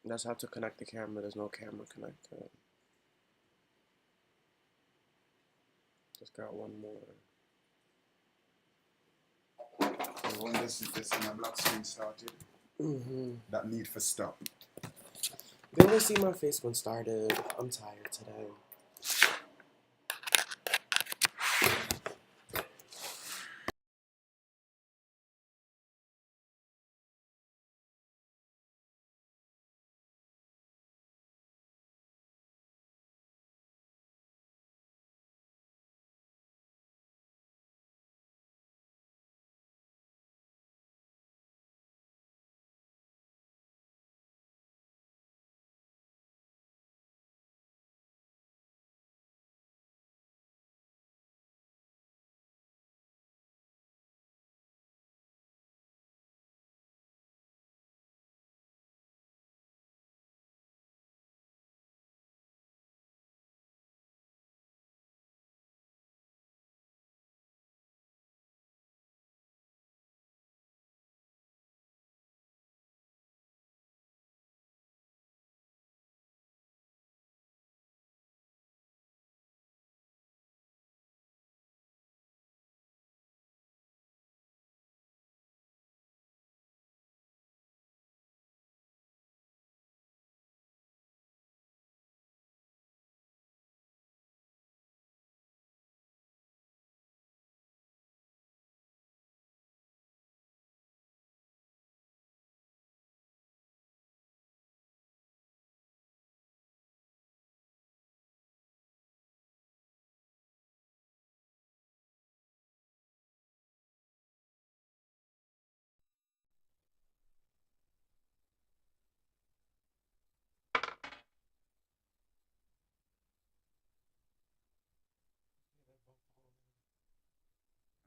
That's how to connect the camera. There's no camera connector. Just got one more. So when this in a black screen started, that need for stop. They only see my face when started. I'm tired today.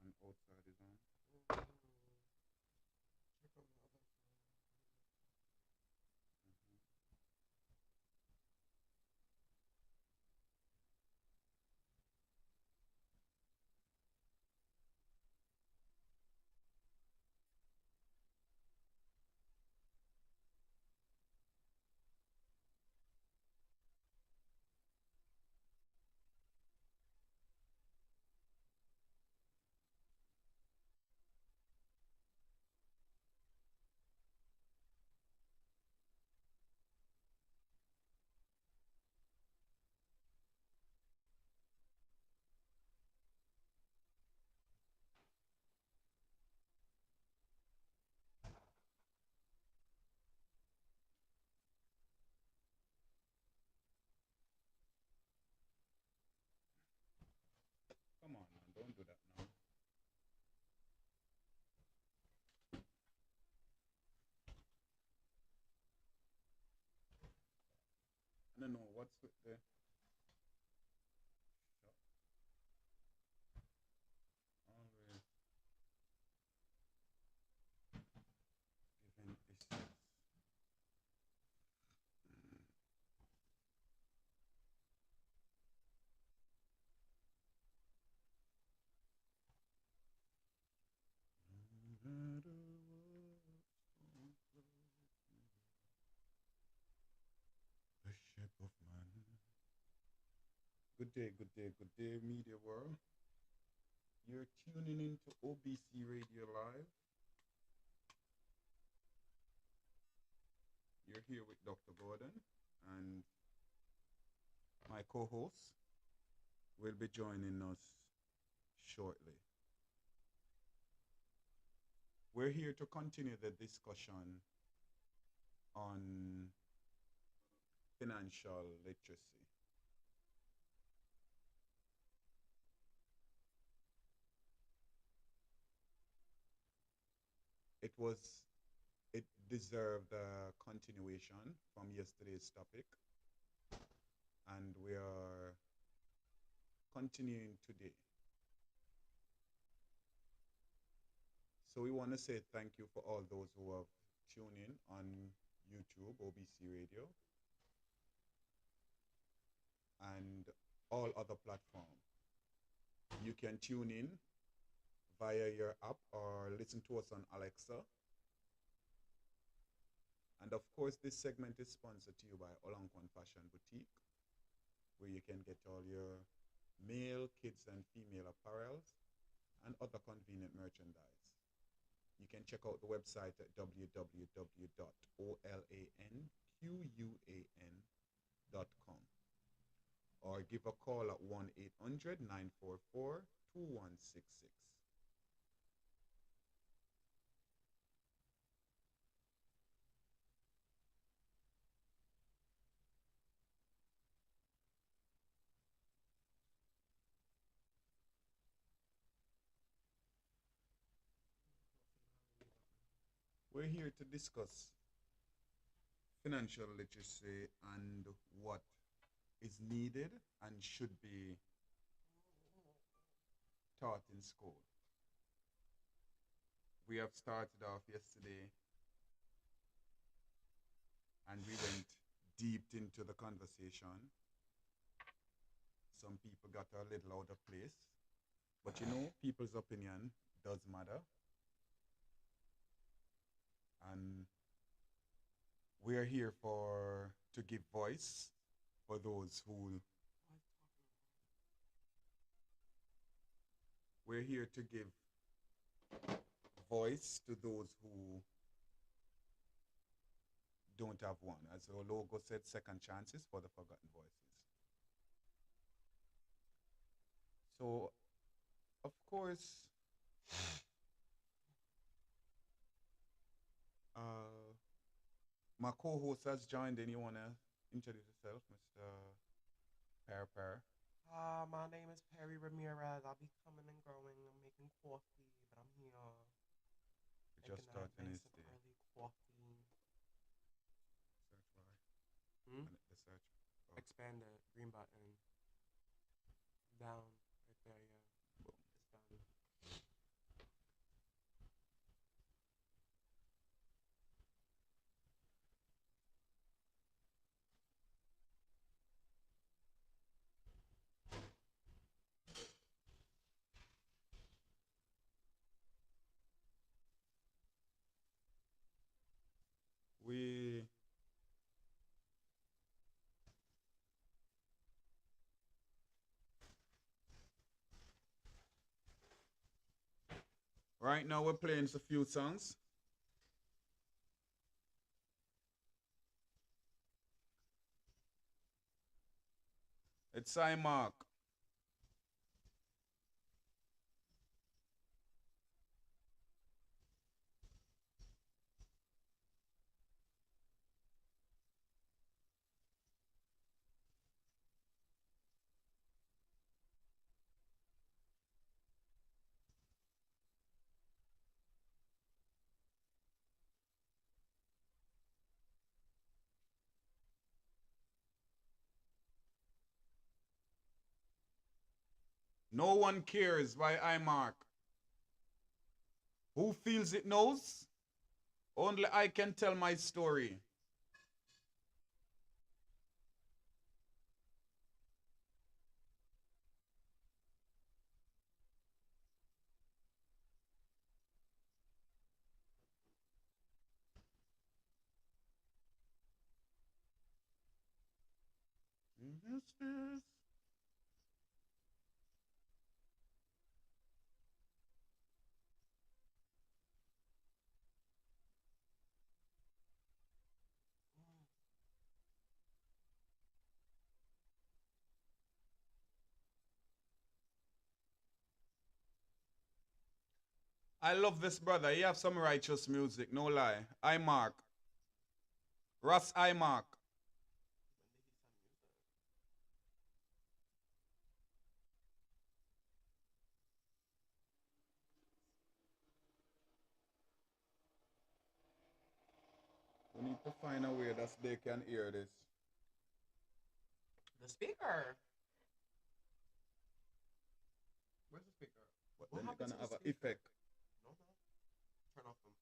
And outside is on. Come on, man, don't do that now. I don't know what's with the always giving issues. The shape of man. Good day, media world. You're tuning into OBC Radio Live. You're here with Dr. Gordon, and my co host will be joining us shortly. We're here to continue the discussion on financial literacy. It was it deserved a continuation from yesterday's topic, and we are continuing today. So we want to say thank you for all those who have tuned in on YouTube, OBC Radio, and all other platforms. You can tune in via your app or listen to us on Alexa. And of course, this segment is sponsored to you by Olankwan Fashion Boutique, where you can get all your male, kids, and female apparels and other convenient merchandise. You can check out the website at www.olanquan.com or give a call at 1-800-944-2166. We're here to discuss financial literacy and what is needed and should be taught in school. We have started off yesterday and we went deep into the conversation. Some people got a little out of place, but you know, people's opinion does matter. And we're here for to give voice for those who we're here to give voice to those who don't have one. As our logo said, second chances for the forgotten voices. So, of course, my co-host has joined in. You want to introduce yourself, Mr. Per? My name is Perry Ramirez. I'll be coming and growing. I'm making coffee, but I'm here. We just Thinking starting I'd his make some day. early coffee. Search bar. Hmm? The search. Oh, Expand the green button. Down. Right there, yeah. boom. It's done. We right now we're playing a few songs. It's Mark. No one cares by Mark. Who feels it knows? Only I can tell my story. Investors. I love this brother. He have some righteous music, no lie. Mark. Russ Mark. We need to find a way that they can hear this. The speaker. Where's the speaker? But What then they're happened gonna to the have an speaker? effect. No, no. Turn off them.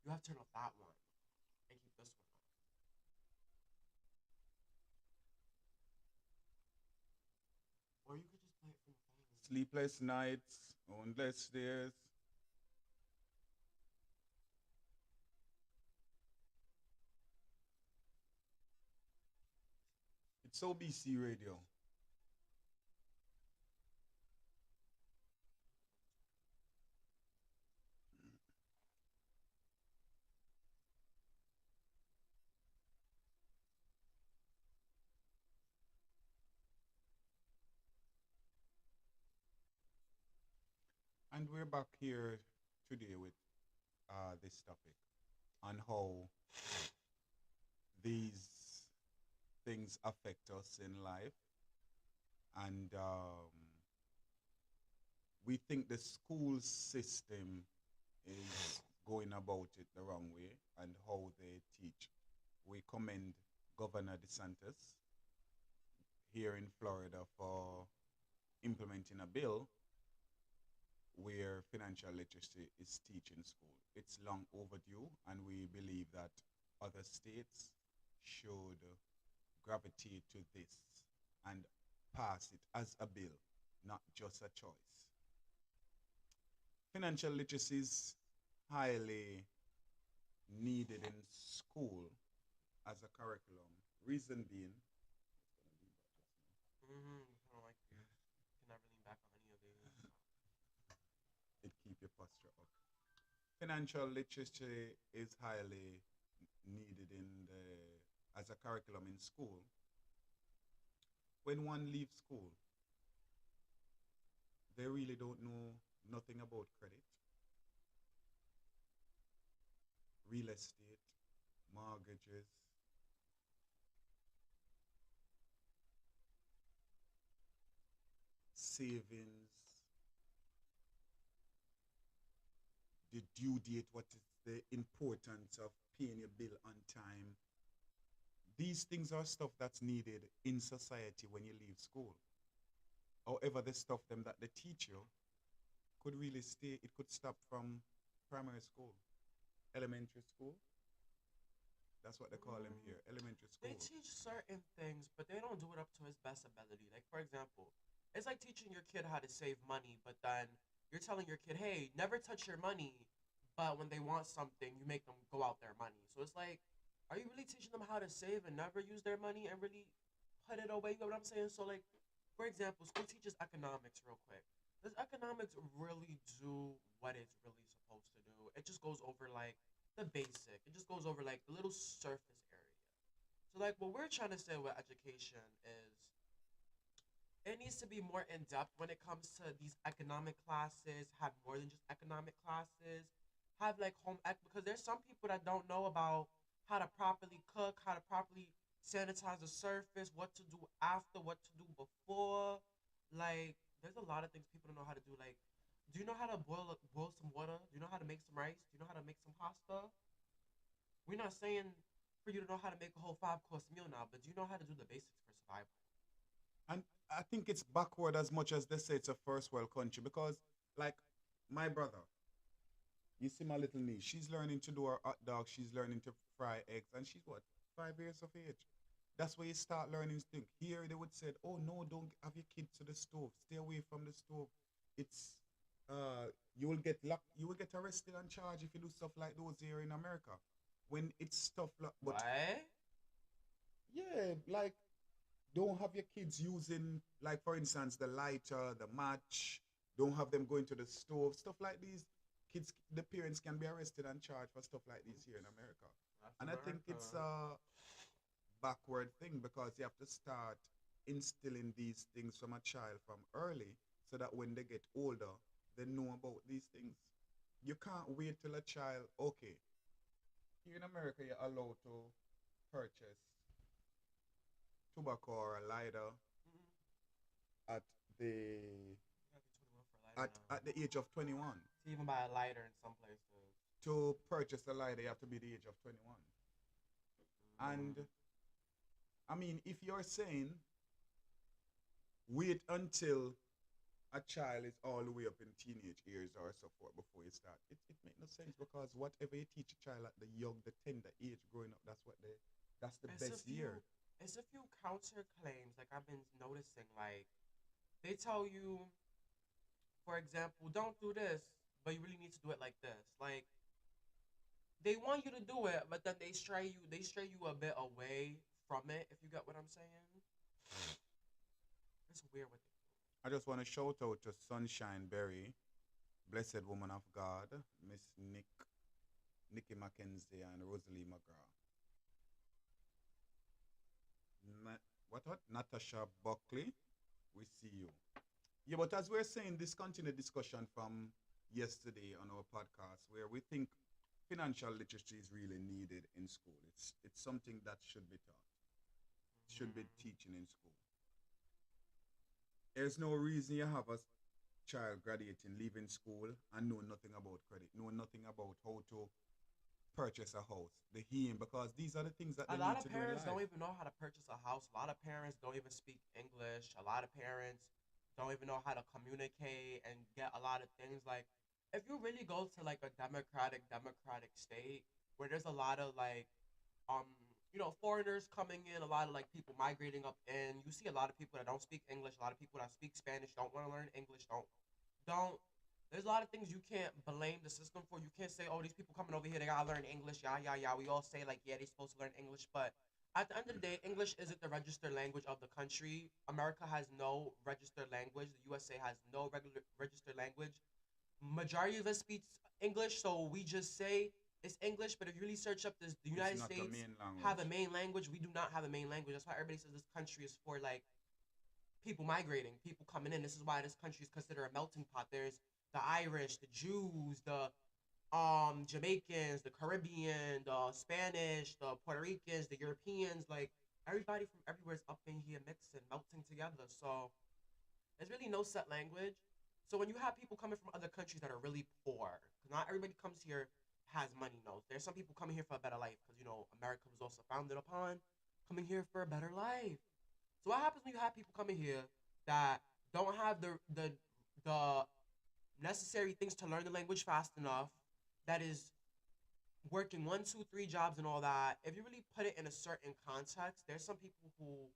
You have to turn off that one and keep this one on. Or you could just play it from the phone. Sleepless nights, endless days. So BC Radio. And we're back here today with this topic on how these things affect us in life. And we think the school system is going about it the wrong way and how they teach. We commend Governor DeSantis here in Florida for implementing a bill where financial literacy is taught in school. It's long overdue, and we believe that other states should gravitate to this and pass it as a bill, not just a choice. Financial literacy is highly needed in school as a curriculum. Reason being, Mm-hmm. I don't like you. Can never lean back on any of these. it keep your posture up. Financial literacy is highly needed in the as a curriculum in school. When one leaves school, they really don't know nothing about credit, real estate, mortgages, savings, the due date, what is the importance of paying your bill on time. These things are stuff that's needed in society when you leave school. However, the stuff them that they teach you could really stay, it could stop from primary school, elementary school. That's what they call them Mm, here, elementary they school. teach certain things, but they don't do it up to his best ability. Like for example, it's like teaching your kid how to save money, but then you're telling your kid, "Hey, never touch your money." But when they want something, you make them go out their money. So it's like, are you really teaching them how to save and never use their money and really put it away? You know what I'm saying? So like, for example, school teaches economics real quick. Does economics really do what it's really supposed to do? It just goes over like the basic. It just goes over like the little surface area. So like what we're trying to say with education is it needs to be more in depth when it comes to these economic classes, have more than just economic classes, have like home ec because there's some people that don't know about how to properly cook, how to properly sanitize the surface, what to do after, what to do before. Like there's a lot of things people don't know how to do. Like, do you know how to boil some water? Do you know how to make some rice? Do you know how to make some pasta? We're not saying for you to know how to make a whole 5 course meal now, but do you know how to do the basics for survival? And I think it's backward as much as they say it's a first world country because, like, my brother, you see my little niece, she's learning to do her hot dog, she's learning to fry eggs, and she's what, 5 years of age? That's where you start learning things. Here they would say, "Oh no, don't have your kids to the stove. Stay away from the stove. It's you will get locked, you will get arrested and charged if you do stuff like those here in America." When it's stuff like, but What? yeah, like don't have your kids using, like for instance, the lighter, the match. Don't have them going to the stove. Stuff like these, kids, the parents can be arrested and charged for stuff like this here in America. That's And I think America. it's a backward thing because you have to start instilling these things from a child from early so that when they get older, they know about these things. You can't wait till a child, okay, here in America, you're allowed to purchase tobacco or a lighter Mm-mm. at the You gotta be 21 for a lighter now. at the age of 21. To even buy a lighter in some places. To purchase a lighter, you have to be the age of 21. And Mm. I mean, if you're saying wait until a child is all the way up in teenage years or so forth before you start, it makes no sense because whatever you teach a child at the young, the tender age growing up, that's the It's a best year. few. It's a few counter claims. Like I've been noticing. Like they tell you, for example, don't do this, but you really need to do it like this. Like they want you to do it, but then they stray you. They stray you a bit away from it. If you get what I'm saying. It's weird what they I just want to shout out to Sunshine Berry, Blessed Woman of God, Miss Nikki Mackenzie, and Rosalie McGraw. What? Natasha Buckley, we see you. Yeah, but as we're saying, this continued discussion from yesterday on our podcast, where we think financial literacy is really needed in school. It's something that should be taught, should be Mm-hmm. teaching in school. There's no reason you have a child graduating, leaving school, and know nothing about credit, know nothing about how to purchase a house, the him, because these are the things that A they lot need of to do in parents don't life. even know how to purchase a house. A lot of parents don't even speak English. A lot of parents don't even know how to communicate and get a lot of things. Like, if you really go to like a democratic state where there's a lot of like um foreigners coming in, a lot of like people migrating up in, you see a lot of people that don't speak English, a lot of people that speak Spanish don't want to learn English, don't there's a lot of things you can't blame the system for. You can't say, oh, these people coming over here, they gotta learn English, yeah, yeah, yeah. We all say like, yeah, they're supposed to learn English, but at the end of the day, English isn't the registered language of the country. America has no registered language. The USA has no regular registered language. Majority of us speaks English, so we just say it's English. But if you really search up this, the It's United not a States main have a language. main language. We do not have a main language. That's why everybody says this country is for like people migrating, people coming in. This is why this country is considered a melting pot. There's the Irish, the Jews, the Jamaicans, the Caribbean, the Spanish, the Puerto Ricans, the Europeans, like everybody from everywhere is up in here mixing, melting together. So there's really no set language. So when you have people coming from other countries that are really poor, because not everybody comes here has money. No, there's some people coming here for a better life because America was also founded upon coming here for a better life. So what happens when you have people coming here that don't have the necessary things to learn the language fast enough? That is working one, two, three jobs and all that. If you really put it in a certain context, there's some people who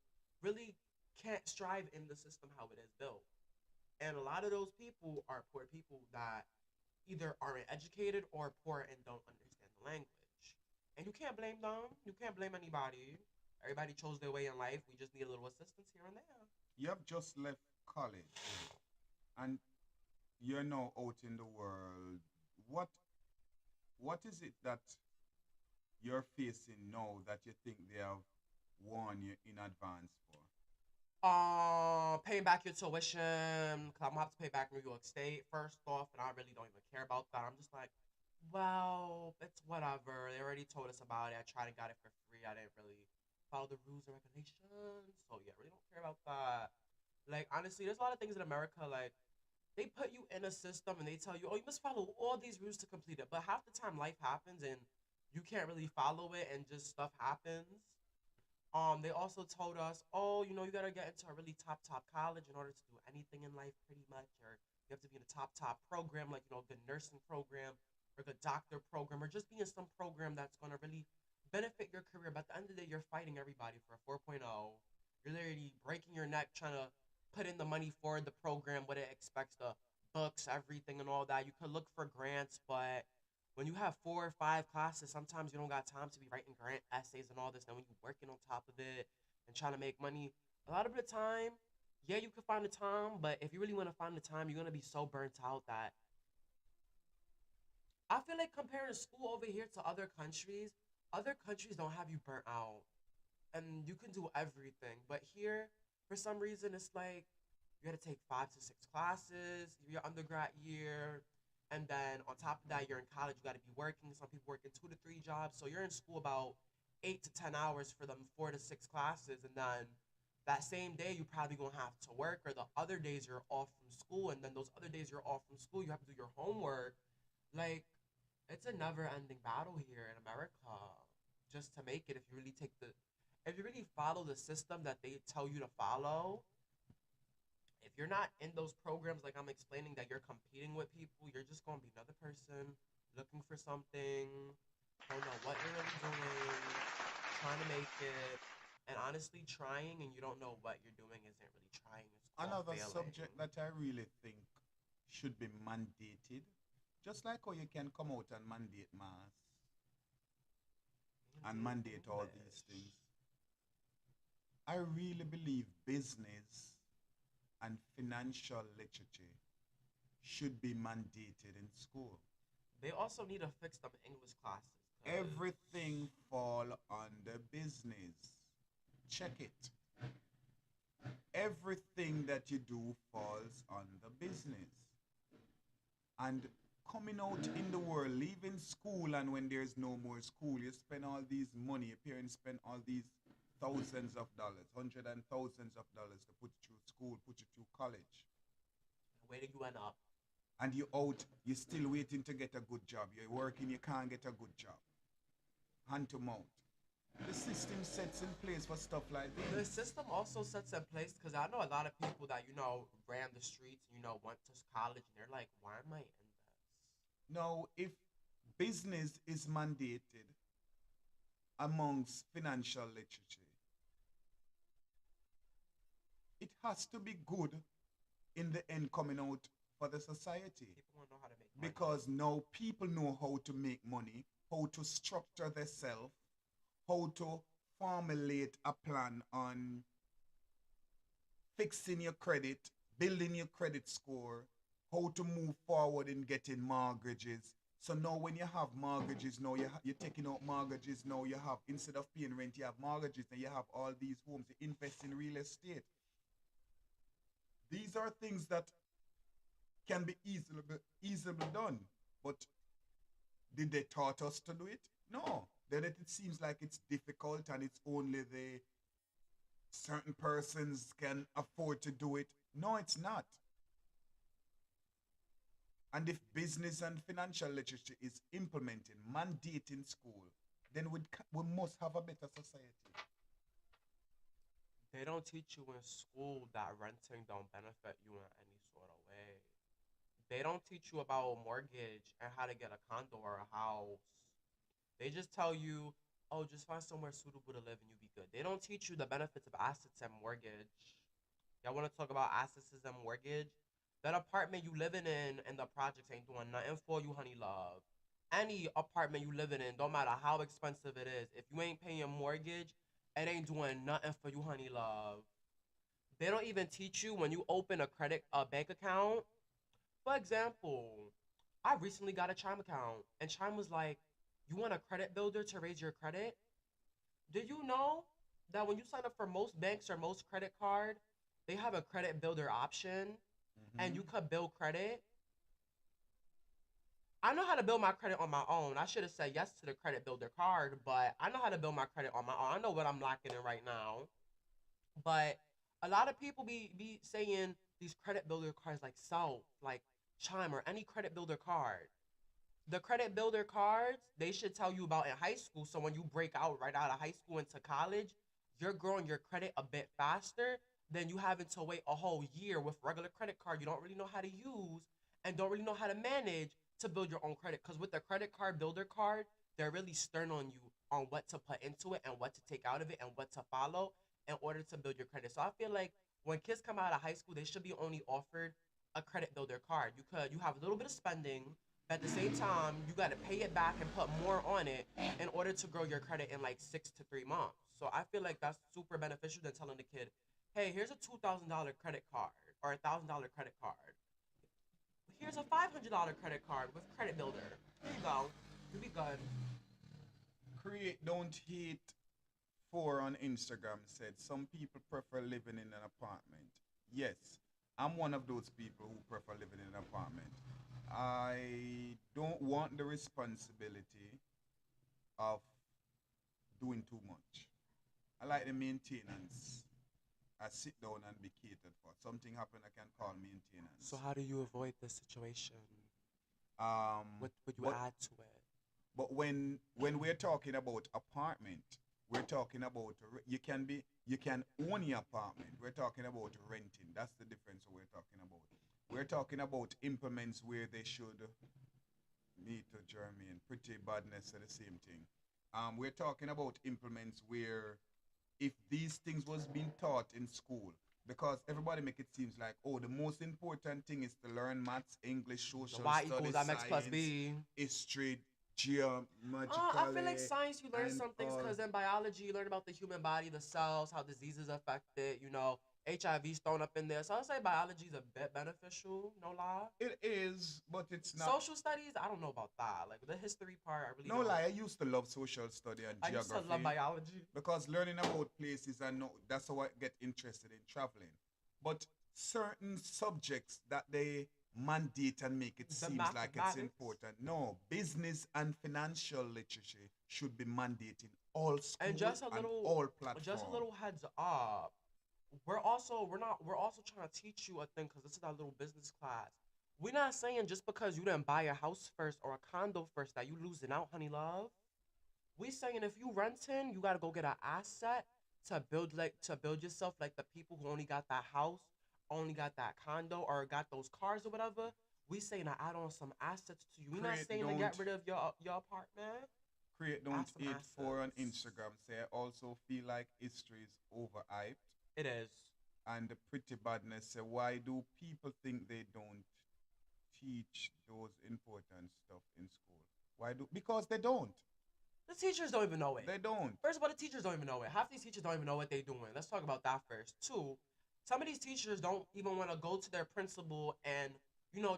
really can't strive in the system how it is built. And a lot of those people are poor people that either aren't educated or poor and don't understand the language. And you can't blame them. You can't blame anybody. Everybody chose their way in life. We just need a little assistance here and there. You have just left college and you're now out in the world. What what is it that you're facing now that you think they have warned you in advance for? Paying back your tuition, cause I'm gonna have to pay back New York State first off, and I really don't even care about that. I'm just like, well, it's whatever. They already told us about it. I tried and got it for free. I didn't really follow the rules and regulations, so yeah, really don't care about that. Like honestly, there's a lot of things in America like they put you in a system and they tell you, oh, you must follow all these rules to complete it. But half the time, life happens and you can't really follow it, and just stuff happens. They also told us, oh, you gotta get into a really top college in order to do anything in life, pretty much, or you have to be in a top program, like a good nursing program or a good doctor program, or just be in some program that's gonna really benefit your career. But at the end of the day, you're fighting everybody for a 4.0. You're literally breaking your neck trying to put in the money for the program, what it expects, the books, everything, and all that. You could look for grants, but when you have 4 or 5 classes, sometimes you don't got time to be writing grant essays and all this. And when you're working on top of it and trying to make money, a lot of the time, yeah, you can find the time, but if you really want to find the time, you're gonna be so burnt out that I feel like comparing school over here to other countries don't have you burnt out and you can do everything. But here, for some reason, it's like you got to take 5 to 6 classes your undergrad year, and then on top of that, you're in college. You got to be working. Some people working 2 to 3 jobs, so you're in school about 8 to 10 hours for them 4 to 6 classes, and then that same day you probably gonna have to work, or the other days you're off from school, and then those other days you're off from school, you have to do your homework. Like it's a never-ending battle here in America just to make it. If you really follow the system that they tell you to follow, if you're not in those programs like I'm explaining that you're competing with people, you're just gonna be another person looking for something, don't know what you're really doing, trying to make it, and honestly trying and you don't know what you're doing isn't really trying. It's called Another failing. subject that I really think should be mandated, just like how you can come out and mandate maths and Mandate mandate all these English. things. I really believe business and financial literature should be mandated in school. They also need to fix them English classes, cause Everything fall under business. Check it. Everything that you do falls under business. And coming out in the world, leaving school, and when there's no more school, you spend all these money, your parents spend all these thousands of dollars, hundreds and thousands of dollars to put you through school, put you through college. where do you end up? And you out, you're still waiting to get a good job. You're working, you can't get a good job. Hand to mouth. The system sets in place for stuff like The this. system also sets in place because I know a lot of people that ran the streets, went to college, and they're like, "Why am I in this?" Now, if business is mandated amongst financial literature, it has to be good in the end coming out for the society. People want to know how to make money. Because now people know how to make money, how to structure themselves, how to formulate a plan on fixing your credit, building your credit score, how to move forward in getting mortgages. So now when you have mortgages, now you're taking out mortgages, now you have, instead of paying rent, you have mortgages, and you have all these homes, you invest in real estate. These are things that can be easily done. But did they taught us to do it? No. Then it seems like it's difficult and it's only the certain persons can afford to do it. No, it's not. And if business and financial literature is implemented, mandate in school, then we must have a better society. They don't teach you in school that renting don't benefit you in any sort of way. They don't teach you about a mortgage and how to get a condo or a house. They just tell you, oh, just find somewhere suitable to live and you be good. They don't teach you the benefits of assets and mortgage. Y'all want to talk about assets and mortgage? That apartment you living in the projects ain't doing nothing for you, honey love. Any apartment you living in, don't matter how expensive it is, if you ain't paying your mortgage, it ain't doing nothing for you, honey love. They don't even teach you when you open a bank account. For example, I recently got a Chime account, and Chime was like, "You want a credit builder to raise your credit?" Did you know that when you sign up for most banks or most credit card, they have a credit builder option, and you Mm-hmm. could build credit? I know how to build my credit on my own. I should have said yes to the credit builder card, but I know how to build my credit on my own. I know what I'm lacking in right now. But a lot of people be saying these credit builder cards like Self, like Chime, or any credit builder card. The credit builder cards they should tell you about in high school. So when you break out right out of high school into college, you're growing your credit a bit faster than you having to wait a whole year with regular credit card you don't really know how to use and don't really know how to manage to build your own credit. Because with the credit card builder card, they're really stern on you on what to put into it and what to take out of it and what to follow in order to build your credit. So I feel like when kids come out of high school, they should be only offered a credit builder card. You have a little bit of spending, but at the same time, you got to pay it back and put more on it in order to grow your credit in like 6 to 3 months. So I feel like that's super beneficial than telling the kid, "Hey, here's a $2,000 credit card or a $1,000 credit card. Here's a $500 credit card with Credit Builder. Here you go. You'll be good." Create Don't Hate 4 on Instagram said some people prefer living in an apartment. Yes, I'm one of those people who prefer living in an apartment. I don't want the responsibility of doing too much. I like the maintenance. I sit down and be catered for. Something happen, I can call So maintenance. how do you avoid this situation? Um, What would you but add to it? But when we're talking about apartment, we're talking about you can own your apartment. We're talking about renting. That's the difference we're talking about. We're talking about implements where they should meet to German. Pretty badness are the same thing. We're talking about implements where if these things was being taught in school, because everybody make it seems like, oh, the most important thing is to learn maths, English, The social y equals studies, mx plus science, b. history. I feel like geologically science, you learn and some things all. because in biology, you learn about the human body, the cells, how diseases affect it, HIV's thrown up in there. So I'd say biology is a bit beneficial, no lie. It is, but it's not. Social studies, I don't know about that. Like the history part, I really No don't. lie, I used to love social study and I used to love geography biology. because learning about places and know that's how I get interested in traveling. But certain subjects that they mandate and make it The seems like it's mathematics. important. No, business and financial literacy should be mandated in all And school and all just a platform. little heads up. We're also trying to teach you a thing because this is our little business class. We're not saying just because you didn't buy a house first or a condo first that you losing out, honey love. We saying if you renting, you gotta go get an asset to build yourself like the people who only got that house, only got that condo, or got those cars or whatever. We saying to add on some assets to you. We not Create saying to get don't rid of your apartment. create Add don't some 84 on assets. Instagram. Say I also feel like history is overhyped. It is. And the pretty badness say why do people think they don't teach those important stuff in school? Why do because they don't. The teachers don't even know it. They don't. First of all, the teachers don't even know it. Half these teachers don't even know what they're doing. Let's talk about that first. Two, some of these teachers don't even want to go to their principal and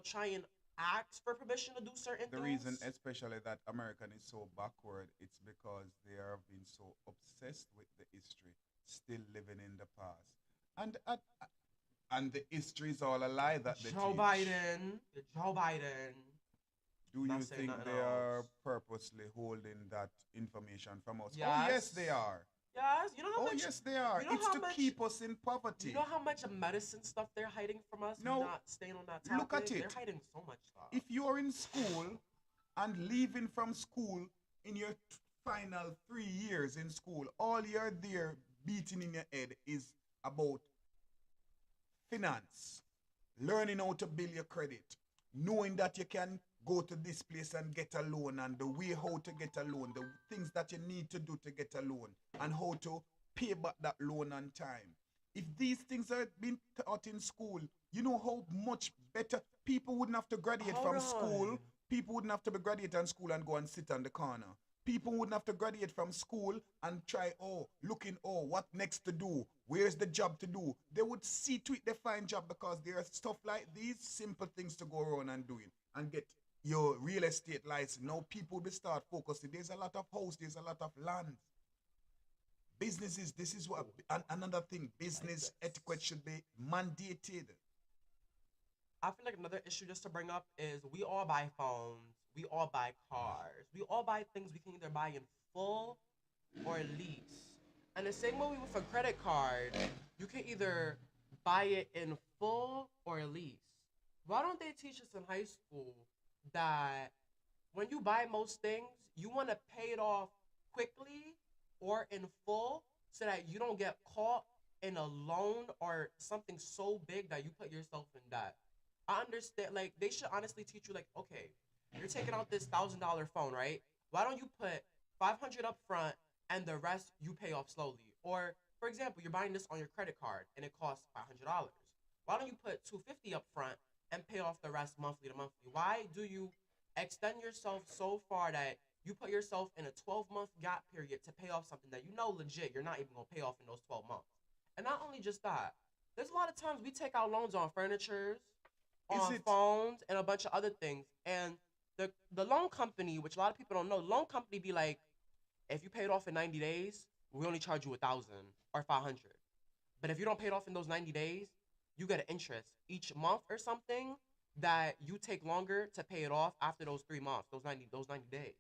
try and ask for permission to do certain The reason, things. especially that American is so backward, it's because they have been so obsessed with the history, still living in the past, and the history is all a lie that they Joe teach. Biden, Joe Biden. Do Not you saying think nothing they are else. purposely holding that information from us? Oh yes, they Yes, are. yes. Oh yes, they are. It's to keep us in You poverty. know how much medicine stuff they're hiding from us. We No, not staying on that look at topic. They're it. hiding so much stuff. If you are in school and leaving from school in your final 3 years in school, all you're there beating in your head is about finance, learning how to build your credit, knowing that you can go to this place and get a loan, and the way how to get a loan, the things that you need to do to get a loan, and how to pay back that loan on time. If these things are being taught in school, you know how much better people wouldn't have to graduate Hold from school. on. People wouldn't have to be graduate in school and go and sit on the corner. People wouldn't have to graduate from school and try, looking, what next to do? Where's the job to do? They would see to it they find job because there are stuff like these simple things to go around and doing and get your real estate license. Now people will start focusing. There's a lot of house, there's a lot of land. Businesses, this is what, Ooh, and another thing, like business etiquette this. should be mandated. I feel like another issue just to bring up is we all buy phones, we all buy cars, we all buy things we can either buy in full or lease. And the same way with a credit card, you can either buy it in full or lease. Why don't they teach us in high school that when you buy most things, you want to pay it off quickly or in full so that you don't get caught in a loan or something so big that you put yourself in debt. I understand, like, they should honestly teach you, like, okay, you're taking out this $1,000 phone, right? Why don't you put 500 up front and the rest you pay off slowly? Or, for example, you're buying this on your credit card and it costs $500. Why don't you put 250 up front and pay off the rest monthly to monthly? Why do you extend yourself so far that you put yourself in a 12-month gap period to pay off something that you know legit you're not even gonna pay off in those 12 months? And not only just that, there's a lot of times we take out loans on furnitures, Is on it phones, and a bunch of other things. And the loan company, which a lot of people don't know, loan company be like, if you pay it off in 90 days, we only charge you 1,000 or 500. But if you don't pay it off in those 90 days, you get an interest each month or something that you take longer to pay it off after those 3 months, those 90 days.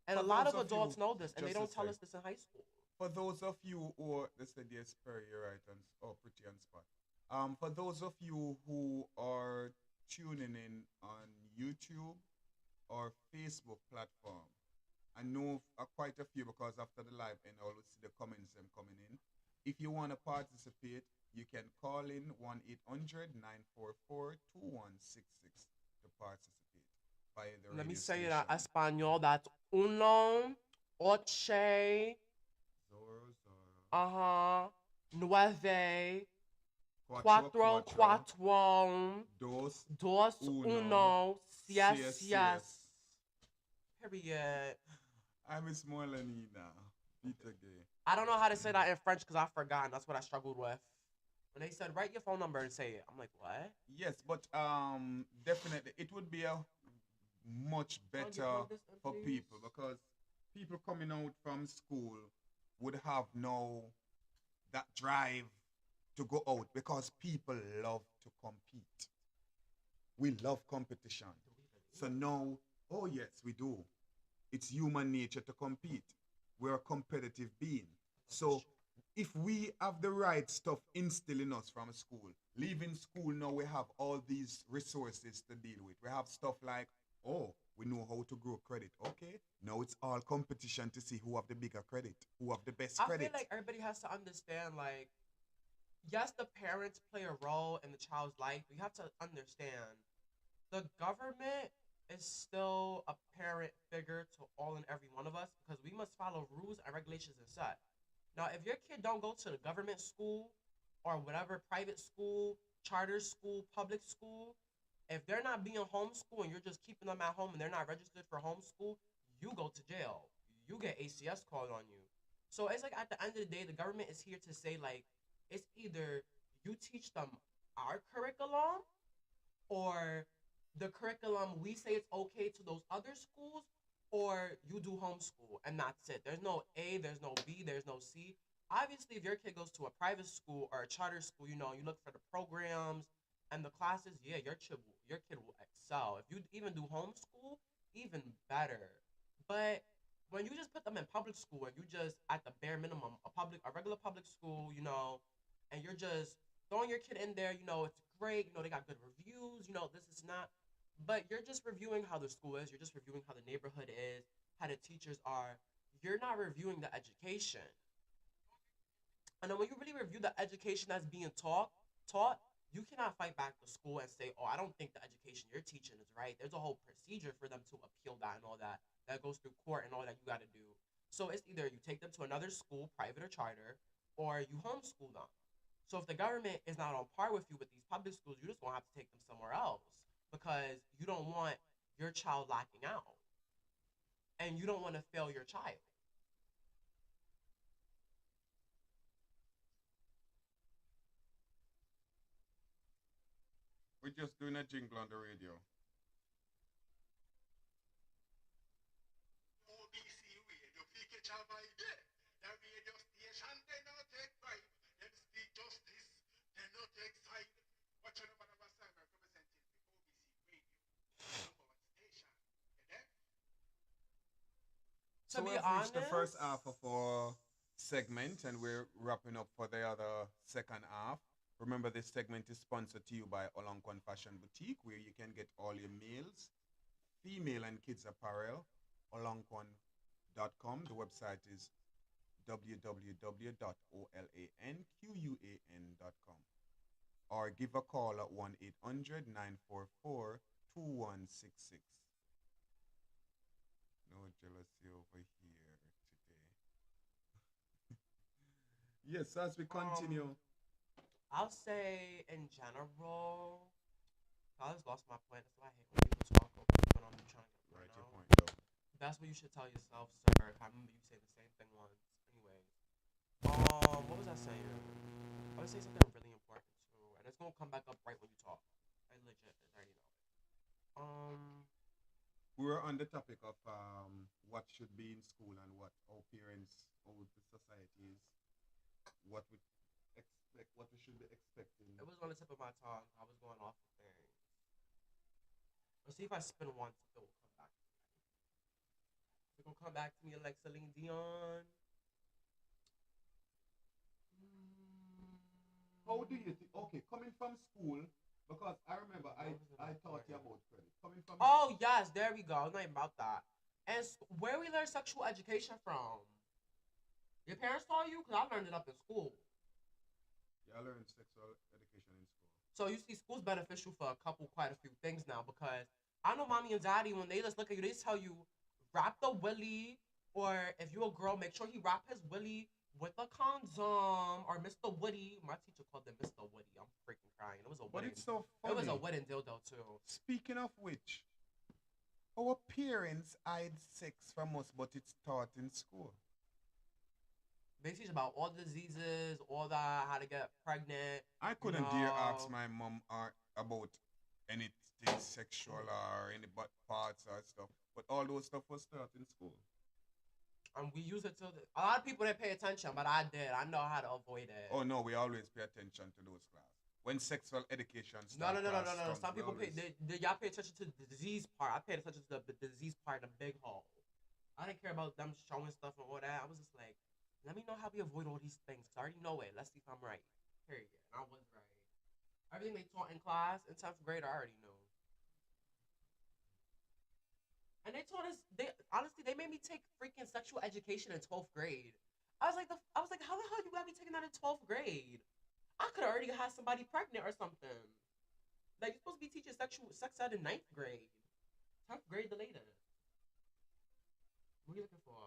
And a for lot those of of you adults know this, and they just to don't tell say us this in high school. for those of you who are, let's say, yes, Perry, you're right, and pretty on spot. For those of you who are tuning in on YouTube or Facebook platform, I know quite a few because after the live and I always see the comments them coming in. If you want to participate, you can call in 1-800-944-2166 to participate via the Let me radio say it in station. Espanol. That's uno, ocho, Zoro Zoro nueve, Quattro cuatro, Quattro cuatro, Dos dos, Uno uno, Sies yes. Sies. Period. I'm Smolanina. Peter Gay. I don't know how to say that in French because I've forgotten. That's what I struggled with. When they said write your phone number and say it, I'm like, what? Yes, but definitely it would be a much Can you better plug this in, for please? people because people coming out from school would have no that drive to go out because people love to compete. We love competition. Do we So really? now, oh yes, we do. It's human nature to compete. We're a competitive being. Oh, that's So true. if we have the right stuff instilled in us from school, leaving school now we have all these resources to deal with. We have stuff like, oh, we know how to grow credit. Okay. Now it's all competition to see who have the bigger credit, who have the best I feel credit. like everybody has to understand, like, yes, the parents play a role in the child's life, but you have to understand the government is still a parent figure to all and every one of us because we must follow rules and regulations and such. Now, if your kid don't go to the government school or whatever private school, charter school, public school, if they're not being homeschooled and you're just keeping them at home and they're not registered for homeschool, you go to jail. You get ACS called on you. So it's like at the end of the day, the government is here to say like it's either you teach them our curriculum or the curriculum we say it's okay to those other schools or you do homeschool and that's it. There's no A, there's no B, there's no C. Obviously, if your kid goes to a private school or a charter school, you know, you look for the programs and the classes, yeah, your kid will excel. If you even do homeschool, even better. But when you just put them in public school and you just at the bare minimum, a regular public school, you know, and you're just throwing your kid in there, you know, it's great, you know, they got good reviews, you know, this is not, but you're just reviewing how the school is, you're just reviewing how the neighborhood is, how the teachers are. You're not reviewing the education. And then when you really review the education that's being taught, you cannot fight back the school and say, "Oh, I don't think the education you're teaching is right." There's a whole procedure for them to appeal that and all that. That goes through court and all that you got to do. So it's either you take them to another school, private or charter, or you homeschool them. So if the government is not on par with you with these public schools, you just gonna have to take them somewhere else because you don't want your child lacking out and you don't want to fail your child. We're just doing a jingle on the radio. OBC radio, PK Chavide. The radio station, they not take bribe. Them speak justice, they not take side. Watch out about our side representing the OBC radio, the number one station. You there? To So be we've reached the first honest, half of our segment and we're wrapping up for the other second half. Remember, this segment is sponsored to you by Olankwan Fashion Boutique, where you can get all your males, female, and kids apparel. Olankwan.com. The website is www.olanquan.com. Or give a call at 1 800 944 2166. No jealousy over here today. Yes, as we um, continue. I'll say in general, I just lost my point. That's why I hate when people talk over when I'm trying to get a point Write your out. point though. That's what you should tell yourself, sir. I remember you saying the same thing once. Anyways, what was I saying? I would say something really important too, and it's gonna come back up right when you talk. I legit, I already know it. We were on the topic of what should be in school and what our parents, how the society is, what we expect, what we should be expecting. it was on the tip of my tongue. I was going off the thing. Let's see if I spin once, if it will come back. If it gonna come back to me like Celine Dion. Mm, How do you think? Okay, coming from school, because I remember what was I taught you important? about credit. Coming from Oh yes, there we go. It's not even about that. And where we learn sexual education from? Your parents taught you? Cause I learned it up in school. yeah, I learned sexual education in school. So you see, school's beneficial for quite a few things now. Because I know mommy and daddy when they just look at you, they tell you wrap the willy, or if you a girl, make sure he wrap his willy with a condom or Mr. Woody. My teacher called them Mr. Woody. I'm freaking crying. It was a But wedding. it's so It was a funny. wedding dildo too. Speaking of which, Our parents hide sex from us, but it's taught in school. They teach about all the diseases, all that, how to get pregnant. I You couldn't dare ask know, my mom about anything sexual or any butt parts or stuff. But all those stuff was taught in school. and we use it to. A lot of people didn't pay attention, but I did. I know how to avoid it. Oh no, we always pay attention to those class. When sexual education No, start no, no, no, no, class no. comes, Some we people pay. always Y'all pay attention to the disease part. I paid attention to the disease part, the big hole. I didn't care about them showing stuff and all that. I was just like, let me know how we avoid all these things. 'Cause I already know it. Let's see if I'm right. Period. And I was right. Everything they taught in class in 10th grade, I already knew. And they taught us. They honestly, they made me take freaking sexual education in 12th grade. I was like, how the hell you got me taking that in 12th grade? I could already had somebody pregnant or something. Like you're supposed to be teaching sex ed in 9th grade, 10th grade the latest. What are you looking for?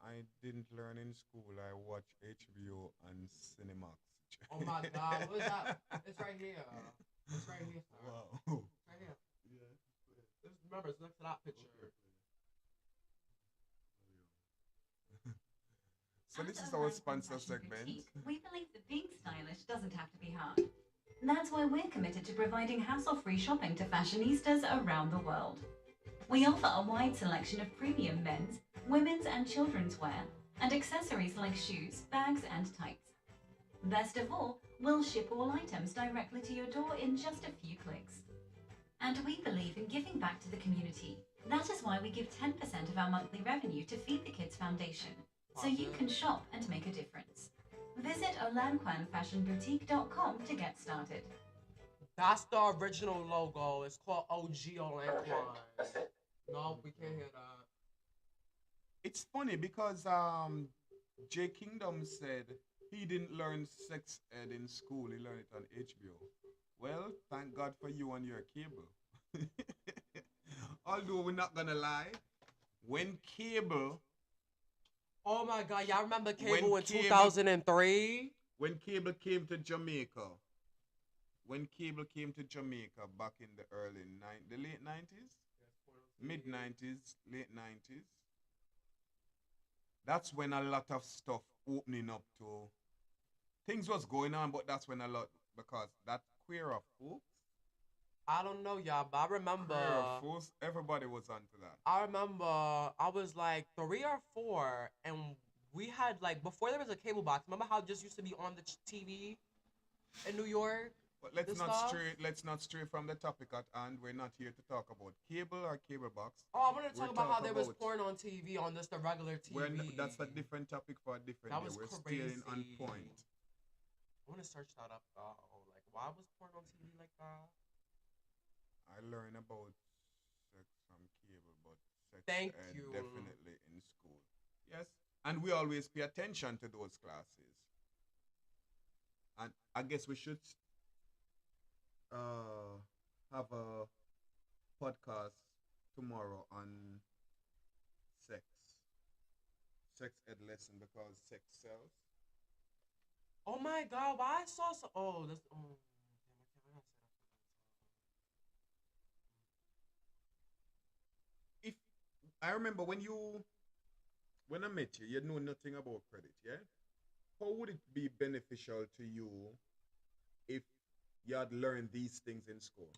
I didn't learn in school. I watch HBO and Cinemax. Oh my God, what is that? It's right here. It's right here, sir. Wow. It's right here. Yeah. Remember, it's next to that picture. So this At is a our High sponsor Fashion segment. Boutique, we believe that being stylish doesn't have to be hard. That's why we're committed to providing hassle-free shopping to fashionistas around the world. We offer a wide selection of premium men's, women's and children's wear, and accessories like shoes, bags and tights. Best of all, we'll ship all items directly to your door in just a few clicks. And we believe in giving back to the community. That is why we give 10% of our monthly revenue to Feed the Kids Foundation, so you can shop and make a difference. Visit olanquanfashionboutique.com to get started. That's the original logo. It's called OG Olanquan. No, we can't hear that. It's funny because Jay Kingdom said he didn't learn sex ed in school. He learned it on HBO. Well, thank God for you and your cable. Although we're not gonna lie, when cable Oh my God, y'all remember When Cable in cable- 2003? when cable came to Jamaica, when cable came to Jamaica back in the the late 90s, mid 90s, late 90s, that's when a lot of stuff opening up to things was going on, but that's when a lot because that queer of folks, I don't know, y'all, but I remember. queer of folks, everybody was onto that. I remember I was like 3 or 4, and we had like before there was a cable box. Remember how it just used to be on the TV in New York? But let's The not stuff? stray. Let's not stray from the topic at hand. We're not here to talk about cable or cable box. Oh, I wanted to We're talk about how talking there was about- porn on TV on just the regular TV. That's a different topic for a different That day. was We're staying on crazy. point. I want to search that up. Like why was porn on TV like that? I learned about sex from cable, but sex Thank ed you. definitely in school. Yes, and we always pay attention to those classes. And I guess we should have a podcast tomorrow on sex ed lesson because sex sells. Oh my God, why I saw so. Oh, this. Oh, damn, I gotta say If I remember when I met you, you know nothing about credit, yeah? How would it be beneficial to you if you had learned these things in school?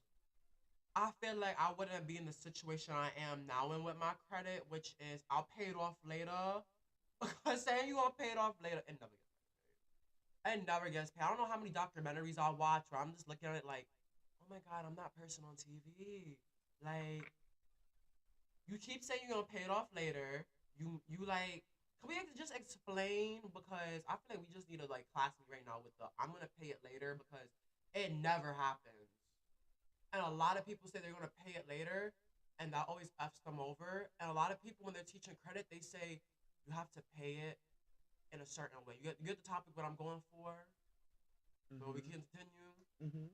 I feel like I wouldn't be in the situation I am now and with my credit, which is I'll pay it off later. Because saying you gonna pay it off later, it never gets paid. I don't know how many documentaries I watch where I'm just looking at it like, oh my God, I'm that person on TV. Like, you keep saying you're gonna pay it off later. You like, can we just explain? Because I feel like we just need to like class me right now with the I'm gonna pay it later because it never happens. And a lot of people say they're gonna pay it later, and that always f's them over. And a lot of people when they're teaching credit, they say you have to pay it in a certain way. You get the topic what I'm going for. So we can continue. Mm-hmm.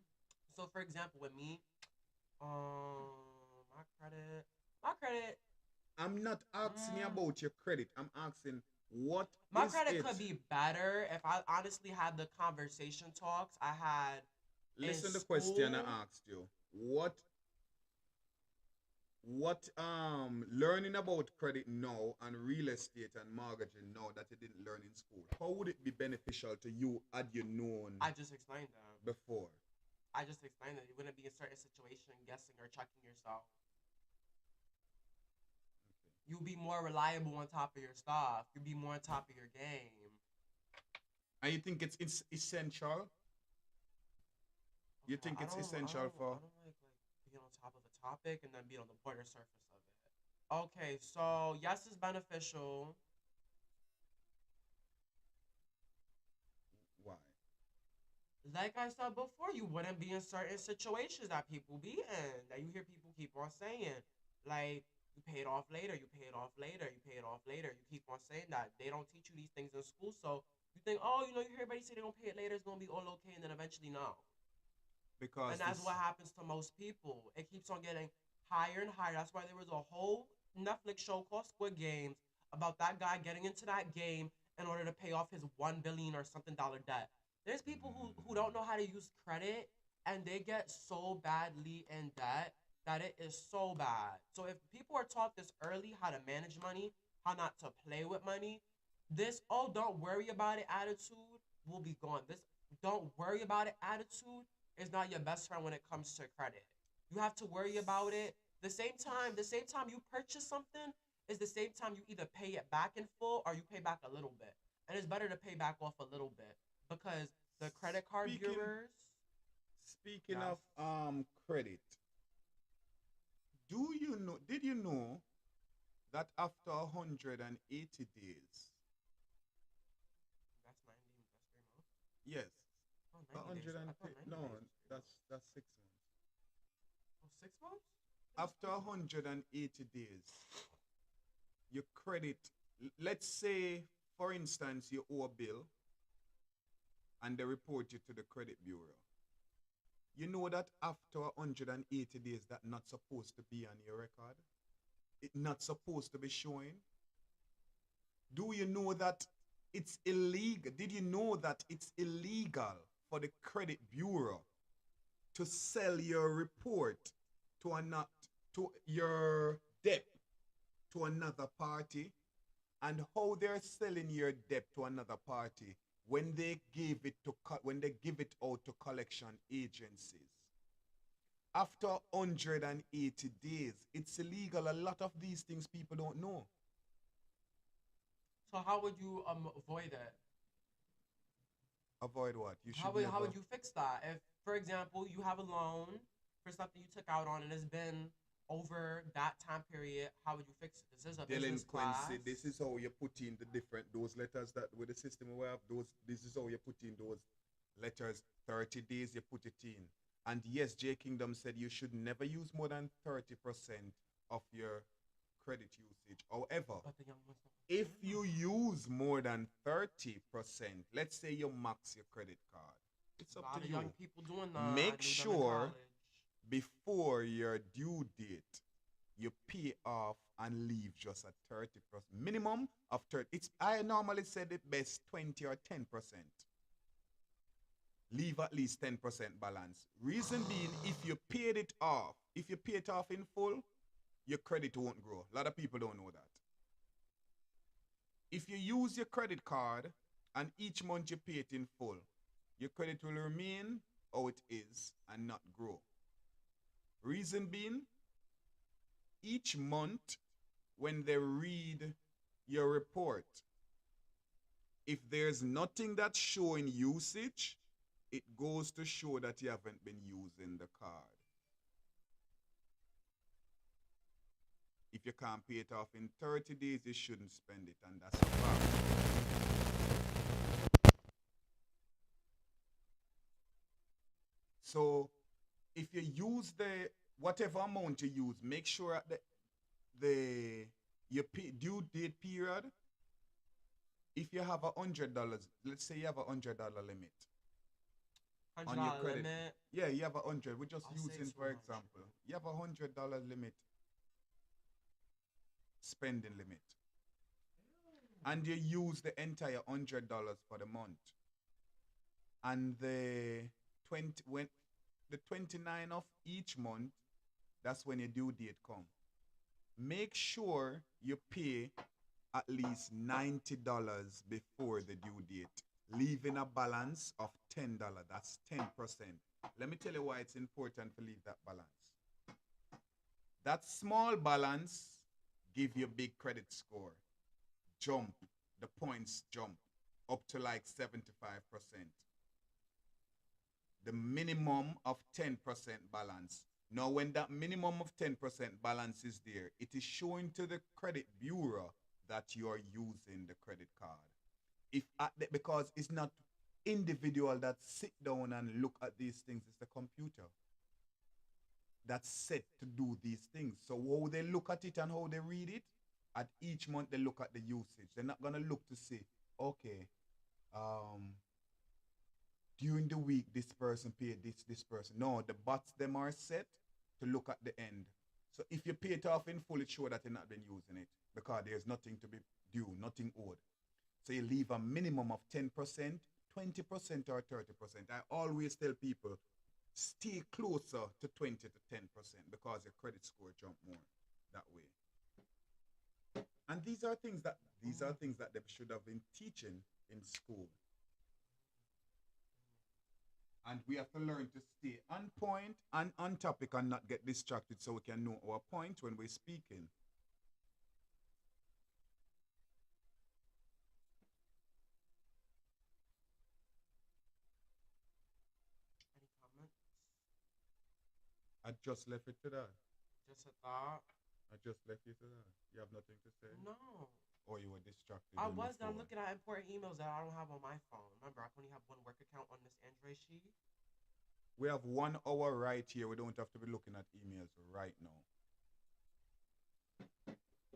So for example, with me, my credit, I'm not asking you about your credit. I'm asking what my is credit it? could be better if I honestly had the conversation talks I had Listen in the question I school. asked you. What learning about credit now and real estate and mortgaging now that you didn't learn in school, how would it be beneficial to you had you known I just explained that. before? I just explained that you wouldn't be in a certain situation guessing or checking yourself. You'll be more reliable on top of your stuff. You'll be more on top of your game. And you think it's essential? You Okay, think it's essential I for don't like being on top of a topic and then being on the border surface of it. Okay, so yes, it's beneficial. why? Like I said before, you wouldn't be in certain situations that people be in. That you hear people keep on saying, like you pay it off later, you pay it off later, you pay it off later. You keep on saying that they don't teach you these things in school, so you think, oh, you hear everybody say they don't pay it later, it's gonna be all okay, and then eventually no. Because And that's this what happens to most people. It keeps on getting higher and higher. That's why there was a whole Netflix show called Squid Games about that guy getting into that game in order to pay off his 1 billion or something dollar debt. There's people who don't know how to use credit and they get so badly in debt that it is so bad. So if people are taught this early, how to manage money, how not to play with money, this oh don't worry about it attitude will be gone. This don't worry about it attitude is not your best friend when it comes to credit. You have to worry about it. The same time you purchase something is the same time you either pay it back in full or you pay back a little bit. And it's better to pay back off a little bit because the credit card speaking bureaus, speaking yes, of credit, did you know that after 180 days, that's 90, that's 3 months. yes, Oh, 90 days. I thought 150, 90 no, days was 3 months. that's 6 months. Oh, 6 months? It was After 3 months. 180 days, your credit, let's say, for instance, you owe a bill and they report you to the credit bureau. You know that after 180 days, that not supposed to be on your record. It not supposed to be showing. Do you know that it's illegal? Did you know that it's illegal for the credit bureau to sell your report to not to your debt to another party? And how they're selling your debt to another party when they when they give it out to collection agencies after 180 days, it's illegal. A lot of these things people don't know. So how would you avoid it? Avoid what? You How should would how never. would you fix that? If, for example, you have a loan for something you took out on and it's been over that time period, how would you fix it? This is a business Delinquency. class. This is how you put in the different those letters that with the system we have. Those this is how you put in those letters. 30 days you put it in. And yes, J Kingdom said you should never use more than 30% of your credit usage. However, But the young ones don't if understand you that. use more than 30%, let's say you max your credit card, it's A up to lot of young you. people doing that. I Make knew them in sure college. before your due date, you pay off and leave just at 30%. Minimum of 30. It's I normally say the best 20 or 10%. Leave at least 10% balance. Reason being, if you pay it off in full, your credit won't grow. A lot of people don't know that. If you use your credit card and each month you pay it in full, your credit will remain how it is and not grow. Reason being, each month when they read your report, if there's nothing that's showing usage, it goes to show that you haven't been using the card. If you can't pay it off in 30 days, you shouldn't spend it, and that's a fact. So if you use the whatever amount you use, make sure at the your due date period, if you have $100, let's say you have $100 limit hundred on your dollar credit. limit. Yeah, you have 100. We're just I'll say using, for 200. example, you have $100 limit, spending limit, and you use the entire $100 for the month, and the 20 when the 29th of each month, that's when your due date come. Make sure you pay at least $90 before the due date, leaving a balance of $10. That's 10%. Let me tell you why it's important to leave that balance. That small balance give you big credit score. Jump, the points jump up to like 75%. The minimum of 10% balance. Now, when that minimum of 10% balance is there, it is showing to the credit bureau that you are using the credit card. If because it's not individual that sit down and look at these things, it's the computer that's set to do these things. So how they look at it and how they read it, at each month they look at the usage. They're not gonna look to see, okay, during the week this person paid this person. No, the bots them are set to look at the end. So if you pay it off in full, it's sure that you're not been using it because there's nothing to be due, nothing owed. So you leave a minimum of 10%, 20% or 30%. I always tell people, stay closer to 20 to 10% because your credit score jump more that way. And these are things that they should have been teaching in school. And we have to learn to stay on point and on topic and not get distracted so we can know our point when we're speaking. Any comments? I just left it to that. Just a thought. I just left you to that. You have nothing to say? No. Or you were distracted? I on was. your I'm phone? looking at important emails that I don't have on my phone. Remember, I can only have one work account on this Android sheet. We have 1 hour right here. We don't have to be looking at emails right now.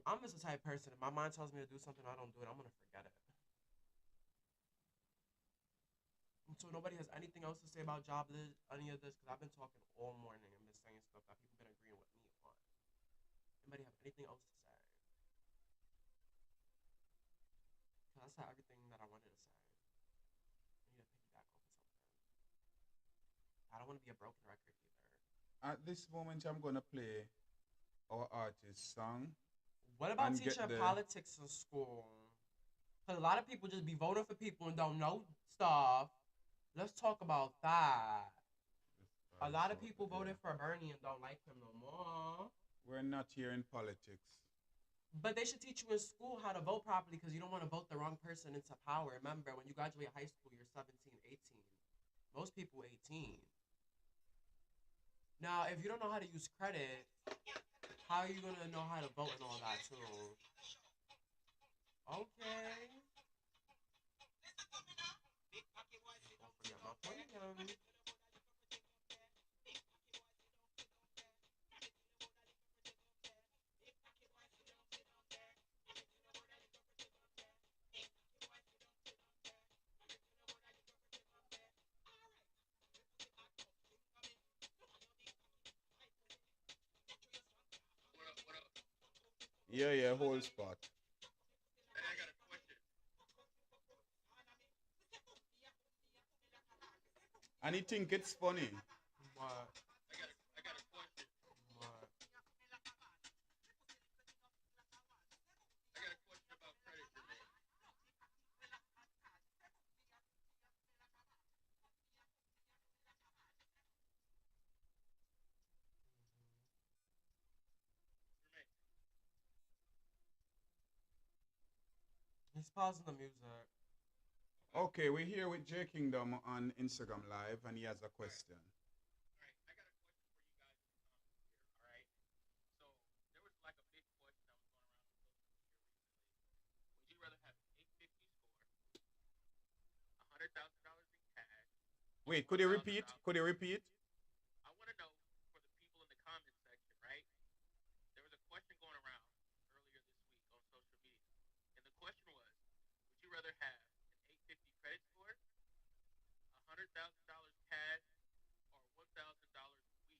I'm just the type of person. If my mind tells me to do something, I don't do it. I'm gonna forget it. And so nobody has anything else to say about jobless, any of this, because I've been talking all morning and been saying stuff that people been agreeing with me on. Anybody have anything else to say? Because I said everything that I wanted to say. I need to piggyback off of something. I don't want to be a broken record either. At this moment, I'm gonna play our artist song. What about And get teaching the- politics in school? Because a lot of people just be voting for people and don't know stuff. Let's talk about that. A lot of people voted for Bernie and don't like him no more. We're not here in politics. But they should teach you in school how to vote properly because you don't want to vote the wrong person into power. Remember, when you graduate high school, you're 17, 18. Most people 18. Now, if you don't know how to use credit, how are you going to know how to vote and all that too? Okay. Don't forget my podium. Yeah, whole spot. Hey, I got a question. And you think it's funny? What? I got a question. What? I got a question about credit, Jermaine. Jermaine, He's pausing the music. Okay, we're here with J Kingdom on Instagram Live, and he has a question. all right, I got a question for you guys in the comments here. All right. So there was like a big question that was going around on social media recently. Would you rather have an 850 score, $100,000 in cash? Wait, could you repeat? $1,000? Could you repeat? I want to know for the people in the comments section, right? There was a question going around earlier this week on social media, and the question was, would you rather have an 850 credit score, $100,000 cash, or $1,000 a week